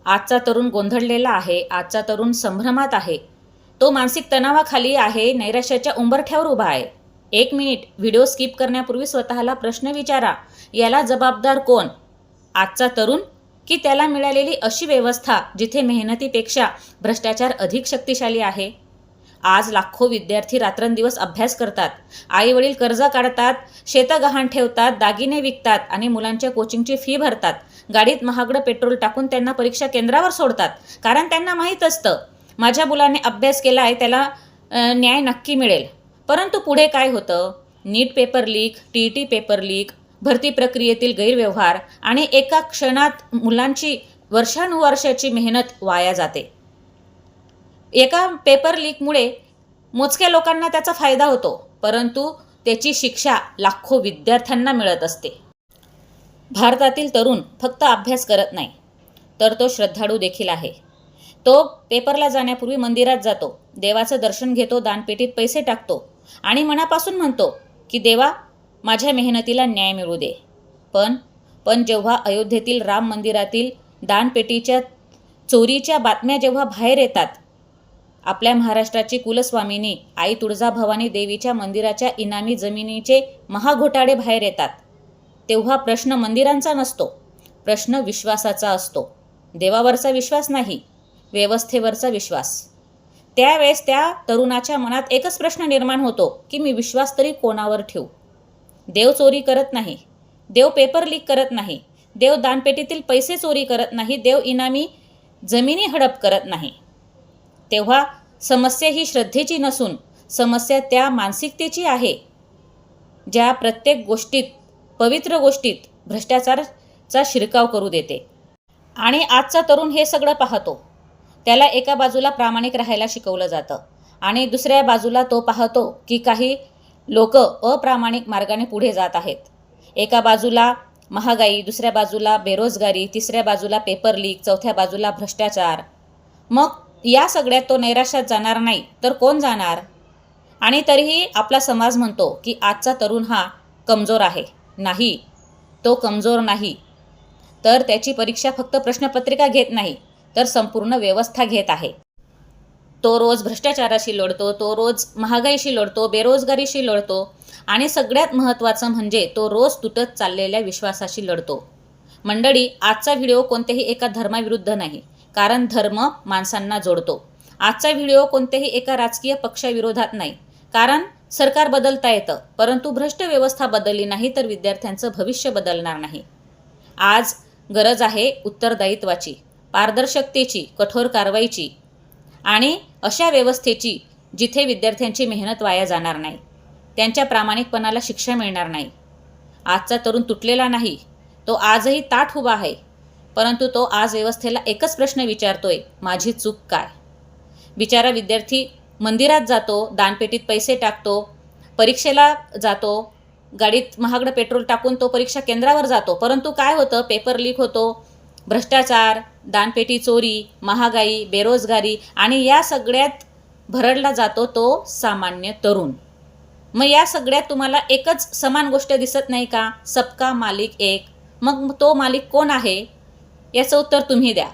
आजचा तरुण गोंधळलेला आहे, आजचा तरुण संभ्रमात आहे, तो मानसिक तणावाखाली आहे, नैराश्याच्या उंबरठ्यावर उभा आहे. 1 मिनिट व्हिडिओ स्किप करण्यापूर्वी स्वतःला प्रश्न विचारा, याला जबाबदार कोण? आजचा तरुण की त्याला मिळालेली अशी व्यवस्था जिथे मेहनतीपेक्षा भ्रष्टाचार अधिक शक्तिशाली आहे? आज लाखो विद्यार्थी रात्रंदिवस अभ्यास करतात, आईवडील कर्ज काढतात, शेतं गहाण ठेवतात, दागिने विकतात आणि मुलांच्या कोचिंगची फी भरतात. गाडीत महागडं पेट्रोल टाकून त्यांना परीक्षा केंद्रावर सोडतात, कारण त्यांना माहीत असतं माझ्या मुलाने अभ्यास केला आहे, त्याला न्याय नक्की मिळेल. परंतु पुढे काय होतं? NEET paper leak, TET paper leak, भरती प्रक्रियेतील गैरव्यवहार आणि एका क्षणात मुलांची वर्षानुवर्षाची मेहनत वाया जाते. एका पेपर लीकमुळे मोजक्या लोकांना त्याचा फायदा होतो, परंतु त्याची शिक्षा लाखो विद्यार्थ्यांना मिळत असते. भारतातील तरुण फक्त अभ्यास करत नाही, तर तो श्रद्धाळू देखील आहे. तो पेपरला जाण्यापूर्वी मंदिरात जातो, देवाचं दर्शन घेतो, दानपेटीत पैसे टाकतो आणि मनापासून म्हणतो की देवा, माझ्या मेहनतीला न्याय मिळू दे. पण जेव्हा अयोध्येतील राम मंदिरातील दानपेटीच्या चोरीच्या बातम्या जेव्हा बाहेर येतात, आपल्या महाराष्ट्राची कुलस्वामिनी आई तुळजाभवानी देवीच्या मंदिराच्या इनामी जमिनीचे महाघोटाळे बाहेर येतात, तेव्हा प्रश्न मंदिरांचा नसतो, प्रश्न विश्वासाचा असतो. देवावरचा विश्वास नाही, व्यवस्थेवरचा विश्वास. त्यावेळेस त्या तरुणाच्या मनात एकच प्रश्न निर्माण होतो की मी विश्वास तरी कोणावर ठेवू? देव चोरी करत नाही, देव पेपर लीक करत नाही, देव दानपेटीतील पैसे चोरी करत नाही, देव इनामी जमिनी हडप करत नाही. तेव्हा समस्या ही श्रद्धेची नसून समस्या त्या मानसिकतेची आहे, ज्या प्रत्येक गोष्टीत, पवित्र गोष्टीत भ्रष्टाचाराचा शिरकाव करू देते. आणि आजचा तरुण हे सगळं पाहतो. त्याला एका बाजूला प्रामाणिक राहायला शिकवलं जातं आणि दुसऱ्या बाजूला तो पाहतो की काही लोक अप्रामाणिक मार्गाने पुढे जात आहेत. एका बाजूला महागाई, दुसऱ्या बाजूला बेरोजगारी, तिसऱ्या बाजूला पेपर लीक, चौथ्या बाजूला भ्रष्टाचार. मग या सगळ्यात तो नैराश्यात जाणार नाही तर कोण जाणार? आणि तरीही आपला समाज म्हणतो की आजचा तरुण हा कमजोर आहे. नाही, तो कमजोर नाही, तर त्याची परीक्षा फक्त प्रश्नपत्रिका घेत नाही, तर संपूर्ण व्यवस्था घेत आहे. तो रोज भ्रष्टाचाराशी लढतो, तो रोज महागाईशी लढतो, बेरोजगारीशी लढतो आणि सगळ्यात महत्त्वाचं म्हणजे तो रोज तुटत चाललेल्या विश्वासाशी लढतो. मंडळी, आजचा व्हिडिओ कोणत्याही एका धर्माविरुद्ध नाही, कारण धर्म माणसांना जोडतो. आजचा व्हिडिओ कोणत्याही एका राजकीय पक्षाविरोधात नाही, कारण सरकार बदलता येतं, परंतु भ्रष्ट व्यवस्था बदलली नाही तर विद्यार्थ्यांचं भविष्य बदलणार नाही. आज गरज आहे उत्तरदायित्वाची, पारदर्शकतेची, कठोर कारवाईची आणि अशा व्यवस्थेची जिथे विद्यार्थ्यांची मेहनत वाया जाणार नाही, त्यांच्या प्रामाणिकपणाला शिक्षा मिळणार नाही. आजचा तरुण तुटलेला नाही, तो आजही ताठ उभा आहे, परंतु तो आज व्यवस्थेला एकच प्रश्न विचारतोय, माझी चूक काय? बिचारा विद्यार्थी मंदिरात जातो, दानपेटीत पैसे टाकतो, परीक्षेला जातो, गाडीत महागडं पेट्रोल टाकून तो परीक्षा केंद्रावर जातो, परंतु काय होतं? पेपर लीक होतो, भ्रष्टाचार, दानपेटी चोरी, महागाई, बेरोजगारी आणि या सगळ्यात भरडला जातो तो सामान्य तरुण. मग या सगळ्यात तुम्हाला एकच समान गोष्ट दिसत नाही का? सबका मालिक एक. मग तो मालिक कोण आहे? याचं उत्तर तुम्ही द्या.